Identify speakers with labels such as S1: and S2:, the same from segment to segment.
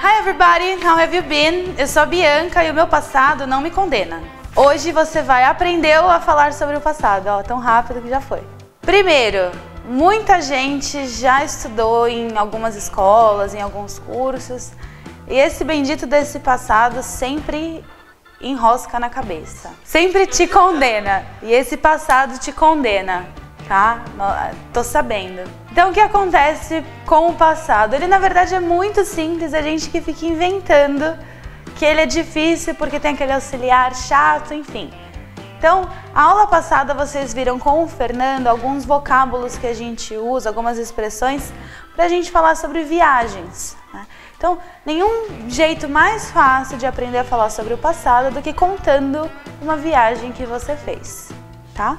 S1: Hi everybody, how have you been? Eu sou a Bianca e o meu passado não me condena. Hoje você vai aprender a falar sobre o passado, ó, tão rápido que já foi. Primeiro, muita gente já estudou em algumas escolas, em alguns cursos, e esse bendito desse passado sempre enrosca na cabeça. Sempre te condena, e esse passado te condena, tá? Tô sabendo. Então o que acontece com o passado? Ele na verdade é muito simples, a gente que fica inventando que ele é difícil porque tem aquele auxiliar chato, enfim. Então, a aula passada vocês viram com o Fernando alguns vocábulos que a gente usa, algumas expressões para a gente falar sobre viagens, né? Então, nenhum jeito mais fácil de aprender a falar sobre o passado do que contando uma viagem que você fez, tá?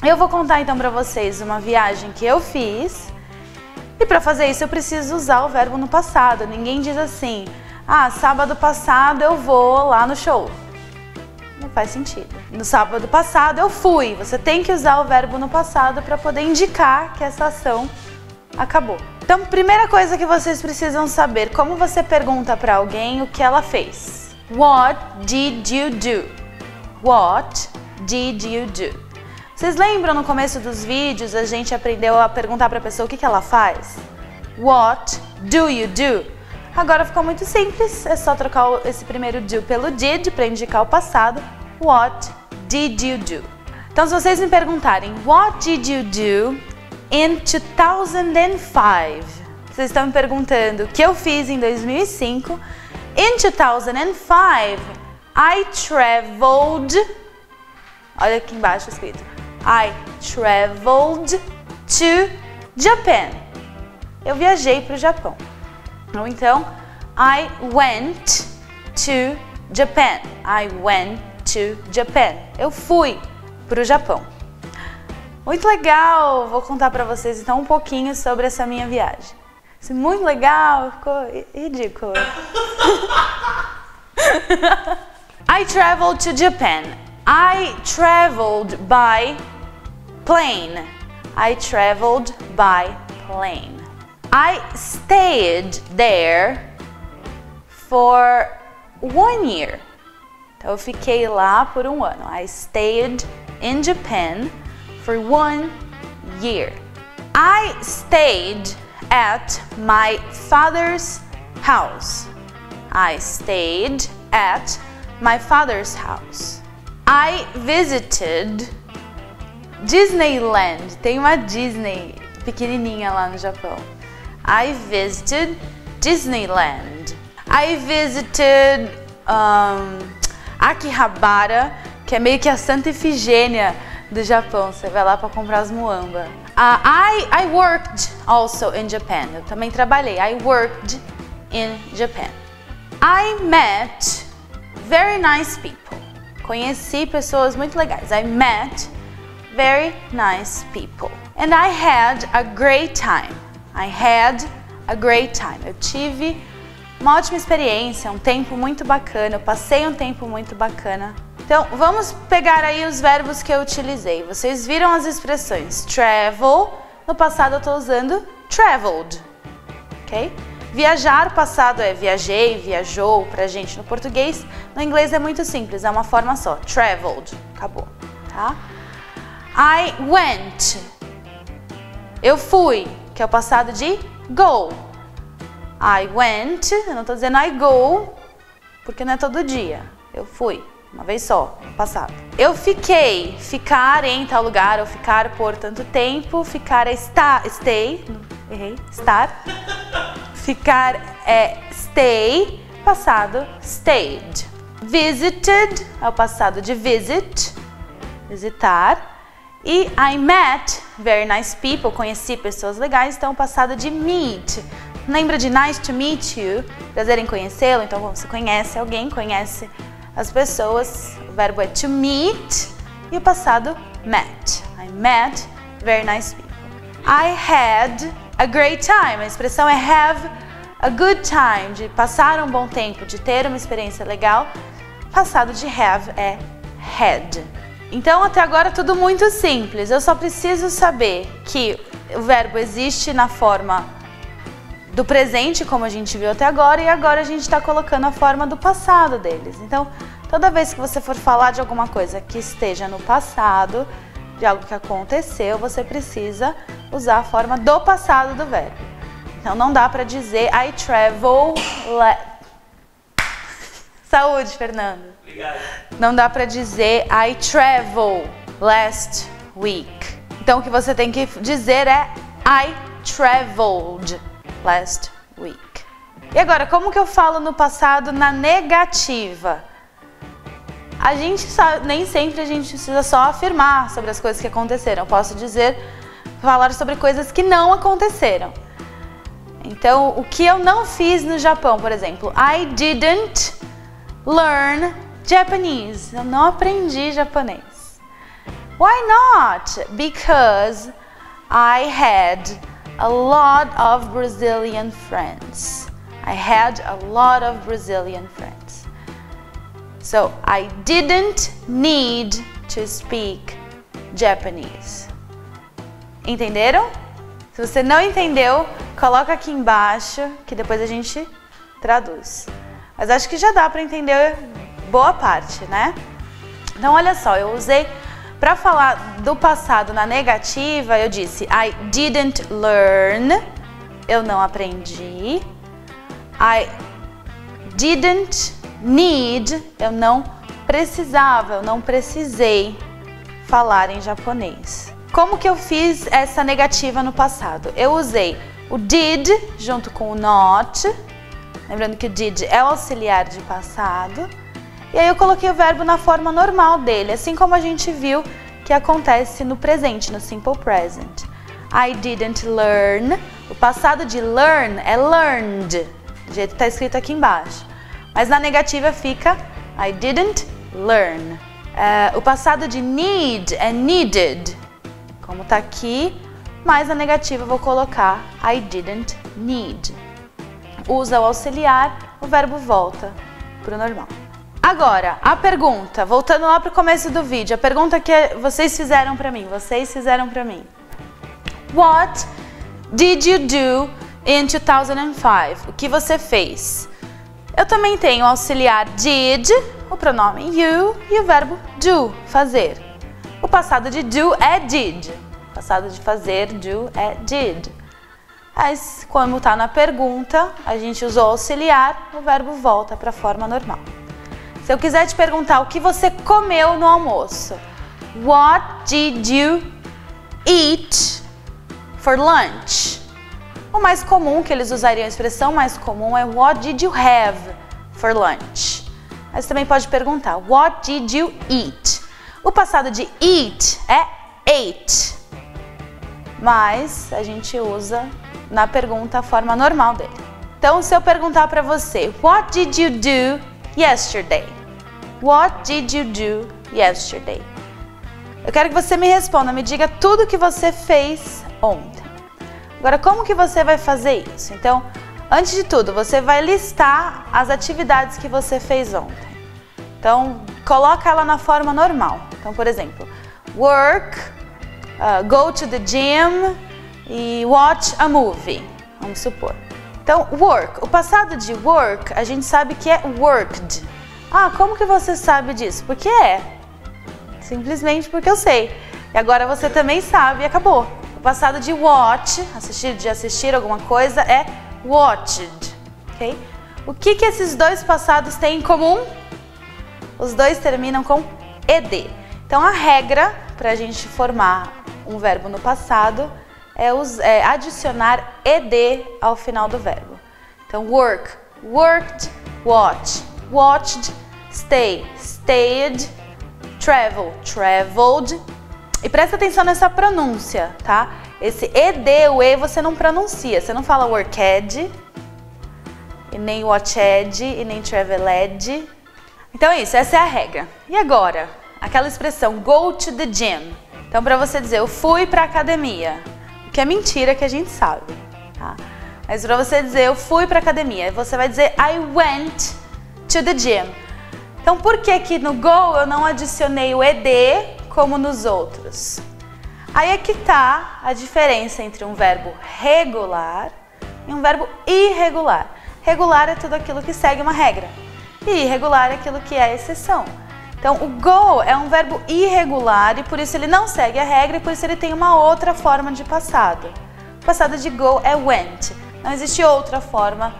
S1: Eu vou contar então para vocês uma viagem que eu fiz e para fazer isso eu preciso usar o verbo no passado. Ninguém diz assim, ah, sábado passado eu vou lá no show. Não faz sentido. No sábado passado eu fui. Você tem que usar o verbo no passado para poder indicar que essa ação acabou. Então, primeira coisa que vocês precisam saber, como você pergunta para alguém o que ela fez. What did you do? What did you do? Vocês lembram no começo dos vídeos a gente aprendeu a perguntar para a pessoa o que ela faz? What do you do? Agora ficou muito simples, é só trocar esse primeiro do pelo did para indicar o passado. What did you do? Então se vocês me perguntarem What did you do in 2005? Vocês estão me perguntando o que eu fiz em 2005. In 2005, I traveled. Olha aqui embaixo escrito. I traveled to Japan. Eu viajei para o Japão. Ou então, I went to Japan. I went to Japan. Eu fui para o Japão. Muito legal! Vou contar para vocês então um pouquinho sobre essa minha viagem. Isso é muito legal, ficou ridículo. I traveled to Japan. I traveled by plane. I traveled by plane. I stayed there for 1 year. Então eu fiquei lá por 1 ano. I stayed in Japan for 1 year. I stayed at my father's house. I stayed at my father's house. I visited Disneyland. Tem uma Disney pequenininha lá no Japão. I visited Disneyland. I visited Akihabara, que é meio que a Santa Efigênia do Japão. Você vai lá para comprar as muamba. I worked also in Japan. Eu também trabalhei. I worked in Japan. I met very nice people. Conheci pessoas muito legais. I met very nice people. And I had a great time. I had a great time. Eu tive uma ótima experiência, um tempo muito bacana. Eu passei um tempo muito bacana. Então, vamos pegar aí os verbos que eu utilizei. Vocês viram as expressões travel. No passado eu estou usando traveled. Ok? Viajar, passado é viajei, viajou pra gente no português. No inglês é muito simples, é uma forma só. Traveled. Acabou. Tá? I went. Eu fui, que é o passado de go. I went, eu não estou dizendo I go, porque não é todo dia. Eu fui, uma vez só, no passado. Eu fiquei, ficar em tal lugar, ou ficar por tanto tempo. Ficar é stay, errei, estar. Ficar é stay, passado stayed. Visited é o passado de visit, visitar. E I met very nice people, conheci pessoas legais, então o passado de meet. Lembra de nice to meet you? Prazer em conhecê-lo, então você conhece alguém, conhece as pessoas. O verbo é to meet e o passado met. I met very nice people. I had a great time. A expressão é have a good time, de passar um bom tempo, de ter uma experiência legal. Passado de have é had. Então, até agora tudo muito simples. Eu só preciso saber que o verbo existe na forma do presente, como a gente viu até agora, e agora a gente está colocando a forma do passado deles. Então, toda vez que você for falar de alguma coisa que esteja no passado, de algo que aconteceu, você precisa usar a forma do passado do verbo. Então, não dá para dizer I travel... Saúde, Fernando.
S2: Obrigado.
S1: Não dá para dizer I travel last week. Então, o que você tem que dizer é I traveled last week. E agora, como que eu falo no passado na negativa? A gente sabe, nem sempre a gente precisa só afirmar sobre as coisas que aconteceram. Eu posso falar sobre coisas que não aconteceram. Então, o que eu não fiz no Japão, por exemplo, I didn't learn Japanese. Eu não aprendi japonês. Why not? Because I had a lot of Brazilian friends. I had a lot of Brazilian friends. So, I didn't need to speak Japanese. Entenderam? Se você não entendeu, coloca aqui embaixo, que depois a gente traduz. Mas acho que já dá para entender boa parte, né? Então, olha só, eu usei, para falar do passado na negativa, eu disse I didn't learn, eu não aprendi. I didn't need, eu não precisava, eu não precisei falar em japonês. Como que eu fiz essa negativa no passado? Eu usei o did junto com o not, lembrando que o did é o auxiliar de passado, e aí eu coloquei o verbo na forma normal dele, assim como a gente viu que acontece no presente, no simple present. I didn't learn, o passado de learn é learned, do jeito que está escrito aqui embaixo. Mas na negativa fica I didn't learn. O passado de need é needed, como está aqui, mas na negativa eu vou colocar I didn't need. Usa o auxiliar, o verbo volta para o normal. Agora, a pergunta, voltando lá para o começo do vídeo, a pergunta que vocês fizeram para mim, What did you do in 2005? O que você fez? Eu também tenho o auxiliar did, o pronome you e o verbo do, fazer. O passado de do é did. O passado de fazer, do, é did. Mas, como está na pergunta, a gente usou o auxiliar, o verbo volta para a forma normal. Se eu quiser te perguntar o que você comeu no almoço, What did you eat for lunch? O mais comum, que eles usariam a expressão mais comum é What did you have for lunch? Mas também pode perguntar What did you eat? O passado de eat é ate, mas a gente usa na pergunta a forma normal dele. Então, se eu perguntar para você What did you do yesterday? What did you do yesterday? Eu quero que você me responda, me diga tudo que você fez ontem. Agora, como que você vai fazer isso? Então, antes de tudo, você vai listar as atividades que você fez ontem. Então, coloca ela na forma normal. Então, por exemplo, work, go to the gym e watch a movie, vamos supor. Então, work, o passado de work, a gente sabe que é worked. Ah, como que você sabe disso? Porque é. Simplesmente porque eu sei. E agora você também sabe e acabou. O passado de watch, assistir alguma coisa, é watched. Okay? O que esses dois passados têm em comum? Os dois terminam com ed. Então, a regra para a gente formar um verbo no passado é adicionar ed ao final do verbo. Então, work, worked, watch, watched, stay, stayed, travel, traveled. E presta atenção nessa pronúncia, tá? Esse ed, o e, você não pronuncia. Você não fala worked, e nem watched, e nem traveled. Então é isso, essa é a regra. E agora, aquela expressão go to the gym. Então, para você dizer eu fui para a academia, o que é mentira que a gente sabe, tá? Mas para você dizer eu fui para a academia, você vai dizer I went to the gym. Então, por que que no go eu não adicionei o ed como nos outros? Aí é que tá a diferença entre um verbo regular e um verbo irregular. Regular é tudo aquilo que segue uma regra e irregular é aquilo que é exceção. Então, o go é um verbo irregular e por isso ele não segue a regra e por isso ele tem uma outra forma de passado. O passado de go é went. Não existe outra forma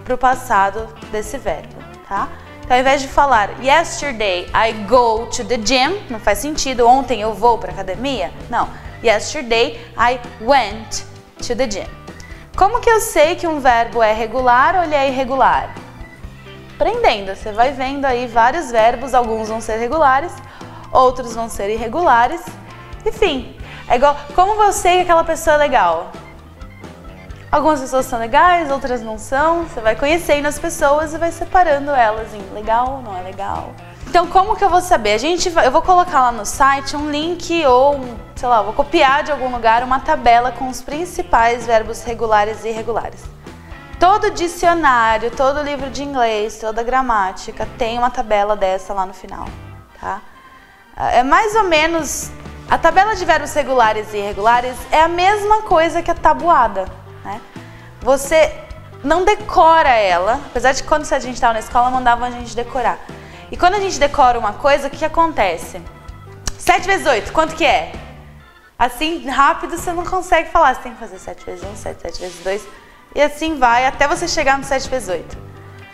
S1: para o passado desse verbo, tá? Então, ao invés de falar yesterday I go to the gym, não faz sentido, ontem eu vou para a academia. Não, yesterday I went to the gym. Como que eu sei que um verbo é regular ou ele é irregular? Aprendendo, você vai vendo aí vários verbos, alguns vão ser regulares, outros vão ser irregulares. Enfim, é igual, como eu sei que aquela pessoa é legal? Algumas pessoas são legais, outras não são. Você vai conhecendo as pessoas e vai separando elas em legal, não é legal. Então, como que eu vou saber? Eu vou colocar lá no site um link ou, sei lá, vou copiar de algum lugar uma tabela com os principais verbos regulares e irregulares. Todo dicionário, todo livro de inglês, toda gramática tem uma tabela dessa lá no final, tá? É mais ou menos, a tabela de verbos regulares e irregulares é a mesma coisa que a tabuada, né? Você não decora ela, apesar de que quando a gente estava na escola mandavam a gente decorar. E quando a gente decora uma coisa, o que acontece? 7 vezes 8, quanto que é? Assim, rápido você não consegue falar, você tem que fazer 7 vezes 1, 7 vezes 2... E assim vai até você chegar no 7 vezes 8.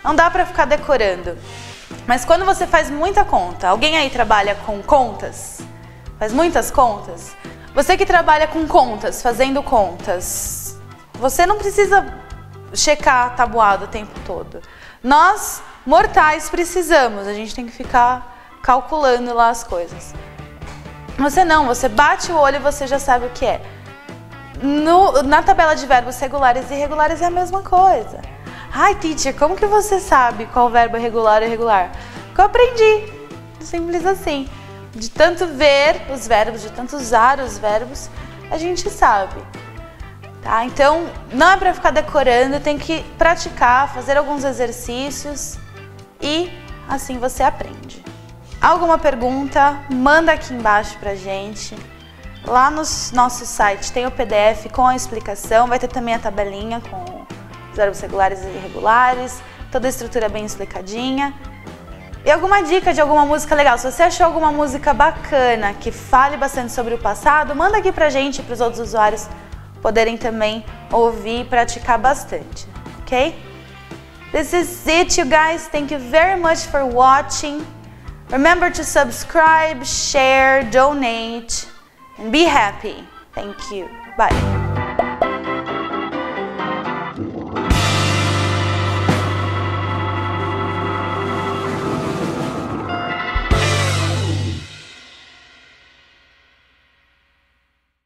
S1: Não dá pra ficar decorando. Mas quando você faz muita conta, alguém aí trabalha com contas? Faz muitas contas? Você que trabalha com contas, fazendo contas, você não precisa checar a tabuada o tempo todo. Nós, mortais, precisamos. A gente tem que ficar calculando lá as coisas. Você não, você bate o olho e você já sabe o que é. Na tabela de verbos regulares e irregulares é a mesma coisa. Ai, teacher, como que você sabe qual verbo é regular ou irregular? Porque eu aprendi. Simples assim. De tanto ver os verbos, de tanto usar os verbos, a gente sabe. Tá? Então, não é para ficar decorando, tem que praticar, fazer alguns exercícios e assim você aprende. Alguma pergunta, manda aqui embaixo pra gente. Lá no nosso site tem o PDF com a explicação, vai ter também a tabelinha com os verbos regulares e irregulares, toda a estrutura bem explicadinha. E alguma dica de alguma música legal? Se você achou alguma música bacana que fale bastante sobre o passado, manda aqui pra gente e para os outros usuários poderem também ouvir e praticar bastante, ok? This is it, you guys. Thank you very much for watching. Remember to subscribe, share, donate. And be happy. Thank you. Bye.